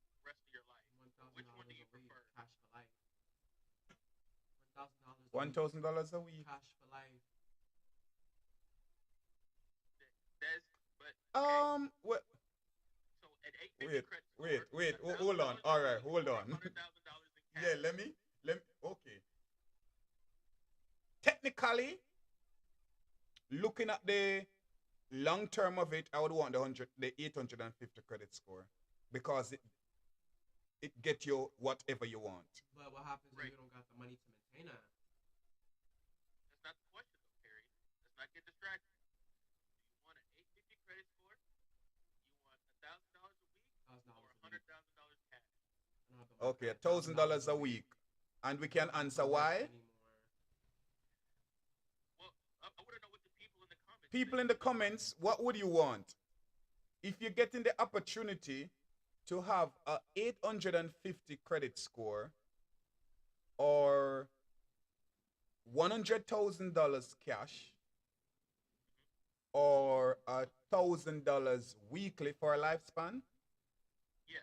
for the rest of your life? Which one do you prefer? Cash for life. $1,000 $1,000 a week. Cash for life. Des, but okay, What? so an wait. Hold on. All right, hold on. $100,000 in cash. Yeah, let me. Okay. Technically, looking at the long term of it, I would want the 850 credit score because it get you whatever you want. But what happens when Right. you don't got the money to maintain that? That's not the question, though, Perry. Let's not get distracted. Do you want an 850 credit score? You want $1,000 a week $1,000 or a week. $100,000 cash? I don't have the money Okay, for $1,000 a week, and we can answer why. Well, I want to know what the people in the comments People think. in the comments, what would you want? If you're getting the opportunity to have a 850 credit score or $100,000 cash or $1,000 weekly for a lifespan, Yeah.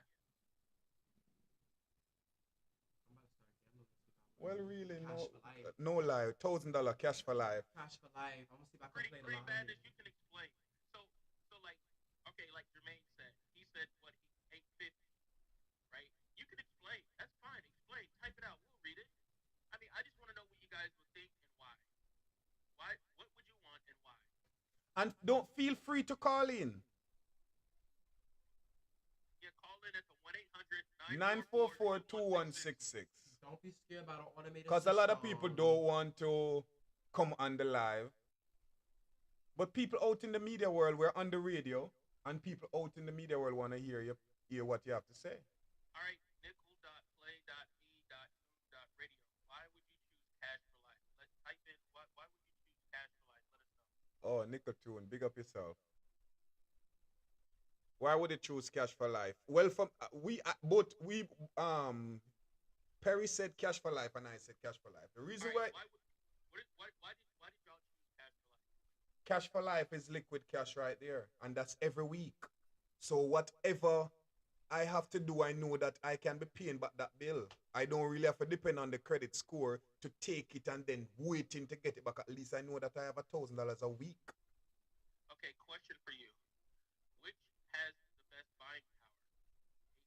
well, really, Cash for life. no lie, $1,000 cash for life. Cash for life. I'm gonna see if I can Pretty, play the pretty bad lottery. as you can explain. So like, okay, like Jermaine said, he said what he 850, right? You can explain. That's fine. Explain. Type it out. We'll read it. I mean, I just want to know what you guys would think and why. Why? What would you want and why? And don't feel free to call in. Yeah, call in at the 1-800 944 2166. 2166. Don't be scared about an automated Because a lot of people system. don't want to come on the live. But people out in the media world, we're on the radio, and people out in the media world want to hear what you have to say. All right, nickel.play.me.radio. Why would you choose cash for life? Let's type in why would you choose cash for life? Let us know. Oh, Nickel Tune, big up yourself. Why would you choose cash for life? Well, from Perry said cash for life, and I said cash for life. The reason All right, why why did y'all choose cash for life? cash for life is liquid cash right there, and that's every week. So whatever I have to do, I know that I can be paying back that bill. I don't really have to depend on the credit score to take it and then waiting to get it back. At least I know that I have $1,000 a week. Okay, question for you. Which has the best buying power?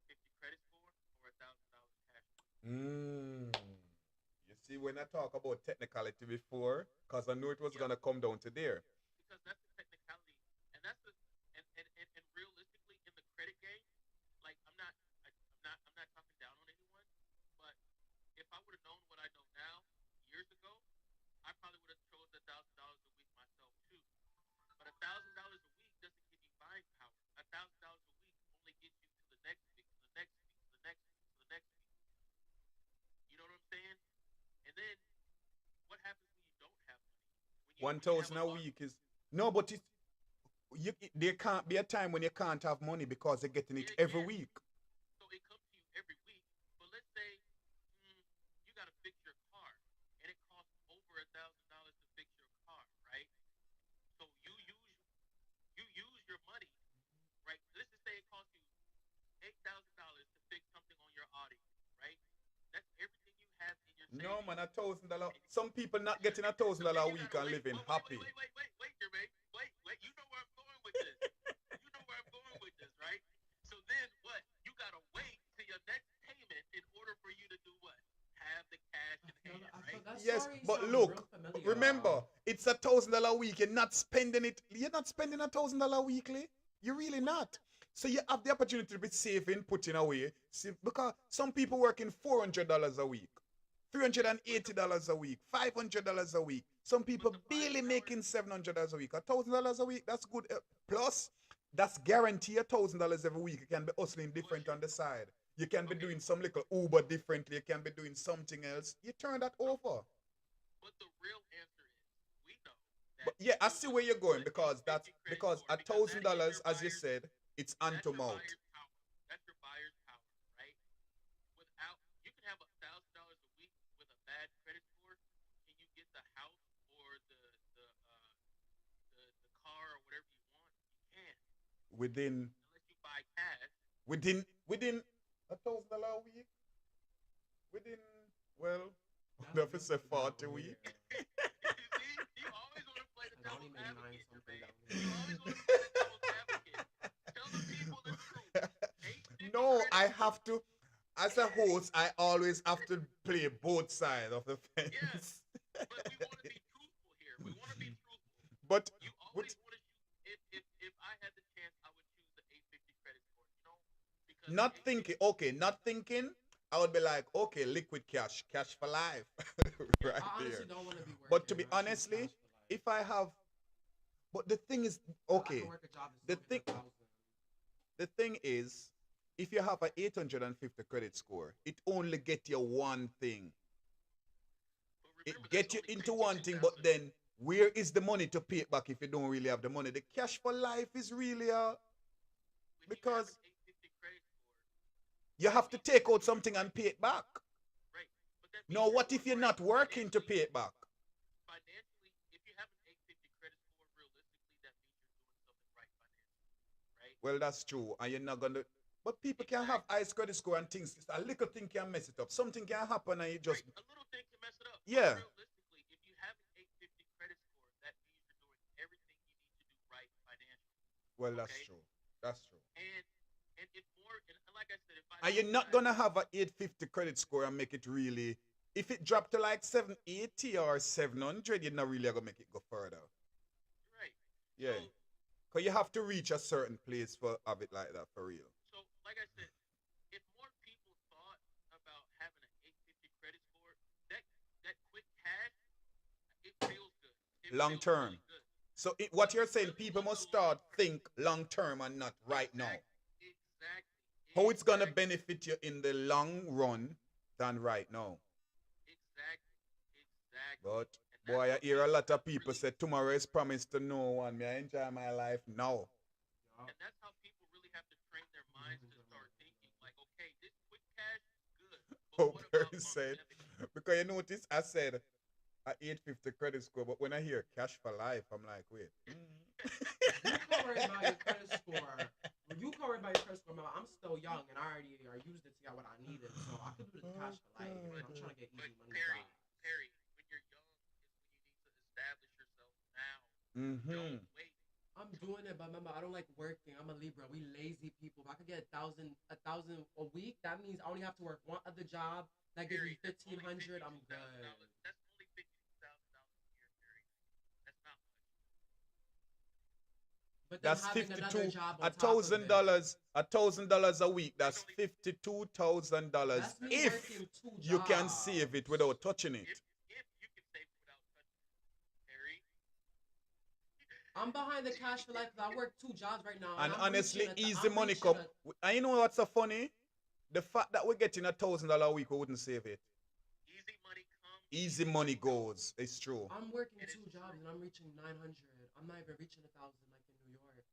850 credit score or $1,000 cash? You see, when I talk about technicality before, because I knew it was Yeah. gonna come down to there. Because that's the technicality, and that's the and realistically in the credit game, like I'm not talking down on anyone, but if I would have known what I know now years ago, I probably would have chose $1,000 a week myself too. But $1,000 a week doesn't give you buying power. $1,000 a week only gets you to the next week, to the next week, to the next week, to the next week. You know what I'm saying? And then what happens when you don't have money? When you 1,000 have a week is no, but there can't be a time when you can't have money because they're getting it Yeah, every yeah. week. So it comes to you every week. But let's say you got to fix your car, and it costs over $1,000 to fix your car, right? So you use your money, right? Let's just say it costs you $8,000 to fix something on your Audi, right? That's everything you have in your savings. No man, $1,000. Some people not getting $1,000 a week and living happy. Wait, Jermaine. Wait. You know where I'm going with this. You know where I'm going with this, right? So then what? You gotta wait till your next payment in order for you to do what? Have the cash in hand, right? That Yes, story but sounds look, real familiar. remember, it's $1,000 a week. You're not spending it. You're not spending $1,000 weekly. You're really not. So you have the opportunity to be saving, putting away. See, because some people working $400 a week, $380 a week, $500 a week. Some people barely making $700 a week. $1,000 a week, that's good. Plus, that's guaranteed $1,000 every week. You can be hustling different on the side. You can be doing some little Uber differently. You can be doing something else. You turn that over. But the real answer is, we know that. But yeah, I see where you're going that because that's 850 credit because score, because that is $1,000, your as you buyer's- said, it's that's hand to your mouth. buyer's power. That's your buyer's power, right? Without, you can have $1,000 a week with a bad credit score. Can you get the house or the car or whatever you want? You can't, Within unless you buy cash. $1,000 a week. Within if it's a 40 week. See, you always want to play the I only devil's made advocate, 9 something Jermaine. down You always want to play the devil's advocate. Tell the people the truth. No, I have to. As a host, I always have to play both sides of the Yeah, fence. but we want to be truthful here. We want to be truthful. But You always but want to choose. If I had the chance, I would choose the 850 credit score. You know, because the not 850. thinking. Okay, not thinking. I would be like, okay, liquid cash, cash for life, Yeah, right I honestly there. don't want to be But to working. be I choose honestly, cash for life. if I have, but the thing is, 'Cause I okay, can work a job and the still get thing, the 1,000. the thing is, if you have a 850 credit score, it only get you one thing. but It remember, that's get you only into one thing, but 52,000. then where is the money to pay it back if you don't really have the money? The cash for life is really When you have an because 850 credit score, you that have to means take that out you're something doing and pay it back. right. But that means Now, you're what if doing you're right not working to financially. pay it back? Financially, if you have an 850 credit score, realistically, that means you're doing something right financially, right? Well, that's true, and you're not gonna. But people can have Exactly. high credit score and things. A little thing can mess it up. Something can happen, and you just Right. A little thing can mess it up, but yeah. realistically, if you have an 850 credit score, that means you're doing everything you need to do right financially. Well, that's Okay. true. That's true. And if more and like I said, if I And told you're you not that gonna have a 850 credit score and make it really. If it dropped to like 780 or 700, you're not really gonna make it go further. you're right. So Yeah, cause you have to reach a certain place for have it like that for real. so like I said, if more people thought about having an 850 credit score, that that quick cash, it feels good. It Long feels term. really good. So But what you you're saying, really people want the must long start term. think long term and not right now. Exactly. How it's gonna Exactly. benefit you in the long run than right now. Exactly. Exactly. But And that's boy, I what hear a people lot have of to people really say tomorrow is promised to no one. May I enjoy my life now? Yup. and that's how people really have to train their minds to start thinking like, okay, this quick cash is good, but How what Perry about said, longevity? because you notice I said a 850 credit score, but when I hear cash for life, I'm like, wait. You can't worry about your credit score. When you can't worry about your credit score, remember, I'm still young and I already used it to get what I needed, so I could do the cash for life. But I'm trying to get but easy money Perry, jobs. Perry, when you're young is when you need to establish yourself now. Mm-hmm. Don't wait. I'm doing it, but remember, I don't like working. I'm a Libra. We lazy people. If I could get a thousand a week, that means I only have to work one other job. That gives me Perry, that's fifteen only hundred. I'm $52,000. good. That's only $52,000 a year, Perry. That's not much. But then That's having another 52 job on a top of thousand it, dollars $1,000 a week. You That's don't even $52,000 that's me if working two you can save it jobs. without touching it. if you can save it without touching it, Perry. I'm behind the cash for life because I work two jobs right now, and And honestly, easy I'm money reaching come. a. And you know what's so funny? The fact that we're getting $1,000 a week, we wouldn't save it. Easy money comes, Easy money goes. It's true. I'm working and two it's jobs true. and I'm reaching 900. I'm not even reaching 1,000 like in New York.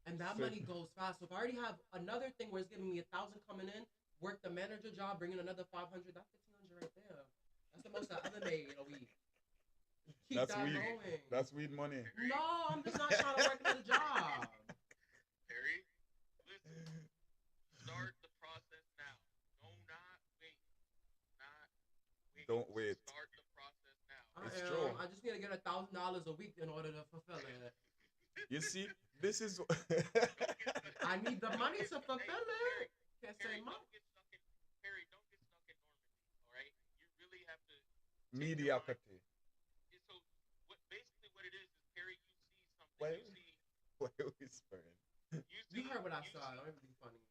And that So- money goes fast. So if I already have another thing where it's giving me 1,000 coming in, work the manager job, bring in another 500. That's 1,500 right there. That's the most I ever made in a week. Keep That's that weed. going. That's weed money. No, I'm just not trying to work another job. Perry, listen. Start the process now. No, not wait. Not wait. Don't wait. Start the process now. It's true. I just need to get $1,000 a week in order to fulfill it. You see, this is I need the money to fulfill Perry, it. Can't say Perry, much. don't get stuck in Perry, don't get stuck in Normandy. All right, you really have to take your mind. mediocrity. So what basically what it is Perry, you see something. Why? You see Why are we whispering? you see You heard what I you saw. see- Don't even be funny.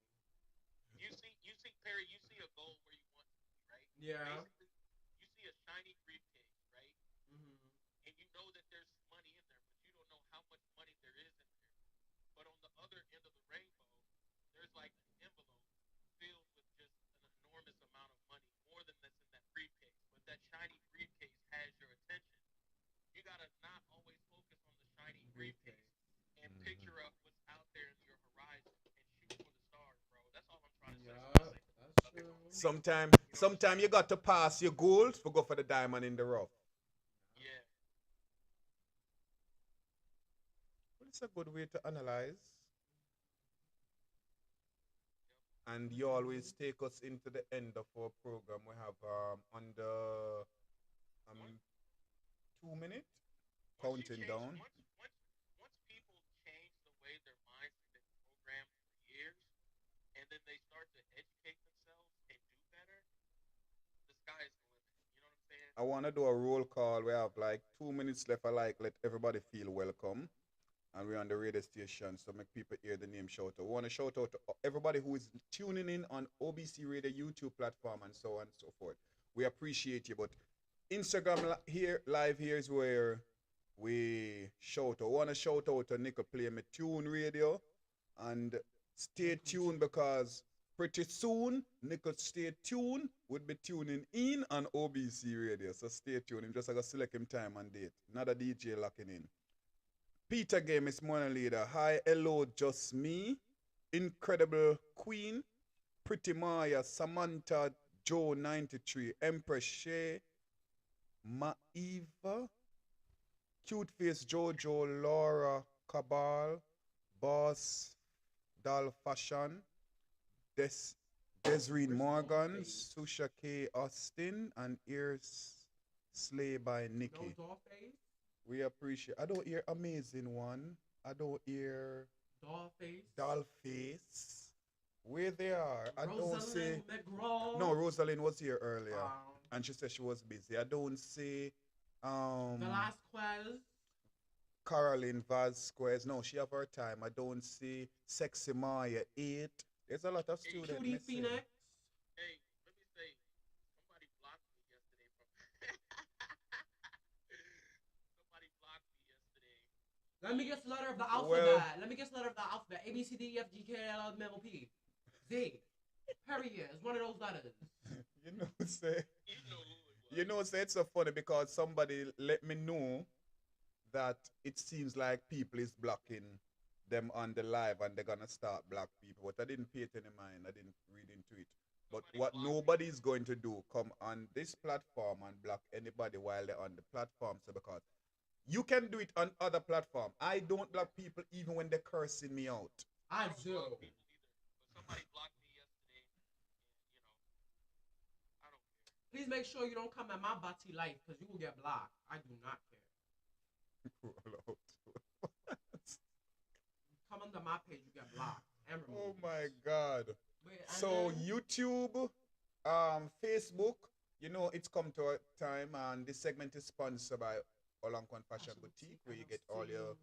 you see Perry, you see a goal where you want to be, right? Yeah. Basically, you see a shiny briefcase, right? Mm-hmm. And you know that there's money in there, but you don't know how much money there is in there. But on the other end of the rainbow, there's like an envelope filled with just an enormous amount of money, more than that's in that briefcase. But that shiny briefcase has your attention. You gotta not always focus on the shiny briefcase and picture up what's out there in your horizon and shoot for the stars, bro. That's all I'm trying to say. Yeah, that's true. Sometime you got to pass your goals to go for the diamond in the rough. Yeah. Well, it's a good way to analyze. And you always take us into the end of our program. We have under 2 minutes Once you counting change, down. once people change the way their minds have been programmed for years, and then they start I want to do a roll call. We have like 2 minutes left. I like let everybody feel welcome. And we're on the radio station, so make people hear the name shout out. I want to shout out to everybody who is tuning in on OBC Radio YouTube platform and so on and so forth. We appreciate you, but Instagram here live here is where we shout out. I want to shout out to Nickel Play Me Tune Radio, and stay tuned because pretty soon Nickel Stay Tuned would be tuning in on OBC Radio. So stay tuned. Him just like select him time and date. Another DJ locking in. Peter Game is morning leader. Hi, hello, just me. Incredible Queen. Pretty Maya, Samantha, Joe 93, Empress Shay, Maiva, Cute Face Jojo, Laura Cabal, Boss Doll Fashion, Desiree Morgan, Susha K. Austin, and Ears Slay by Nikki. No Dollface. We appreciate. I don't hear Amazing One. I don't hear Dollface. Where they are? I don't see. McGraw. No, Rosalind was here earlier, and she said she was busy. I don't see. Velasquez. Caroline Vasquez. No, she have her time. I don't see Sexy Maya 8. There's a lot of students. Cutie missing. Phoenix. Hey, let me say, somebody blocked me yesterday from. Somebody blocked me yesterday. Let me guess the letter of the alphabet. Well- Let me guess the letter of the alphabet. A, B, C, D, E, F, G, K, L, M, N, O, P. Z. Period. It's one of those letters. You know, say. You know who it was. You know, say it's so funny because somebody let me know that it seems like people is blocking them on the live and they're gonna start block people. But I didn't pay it any mind. I didn't read into it. But what nobody's going to do, come on this platform and block anybody while they're on the platform. So because you can do it on other platform. I don't block people even when they're cursing me out. I don't do. block people either, but somebody blocked me yesterday. And, I don't care. Please make sure you don't come at my bati life because you will get blocked. I do not care. Come under my page, you get blocked and Oh removed. my God. Wait, and So then- YouTube, Facebook, you know, it's come to a time, and this segment is sponsored by Olankwan Fashion Boutique, where you get all your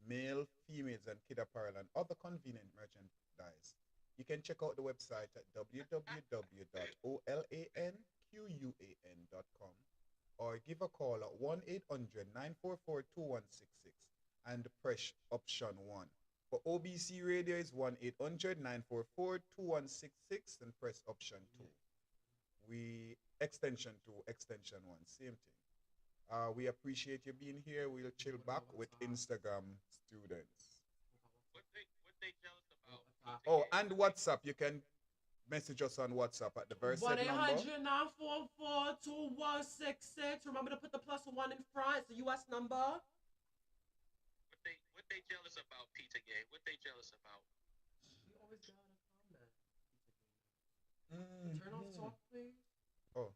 male, females, and kid apparel and other convenient merchandise. You can check out the website at www.olanquan.com or give a call at 1-800-944-2166 and press option 1. For OBC Radio is 1-800-944-2166 and press option 2. We extension 2, extension 1, same thing. We appreciate you being here. We'll chill back with Instagram students. What they jealous about? Oh, and WhatsApp. You can message us on WhatsApp at the very same number. 1-800-944-2166. Remember to put the +1 in front. It's a U.S. number. What they jealous about, Peter Gay? What they jealous about? She always got a comment. Turn off talk, please. Oh.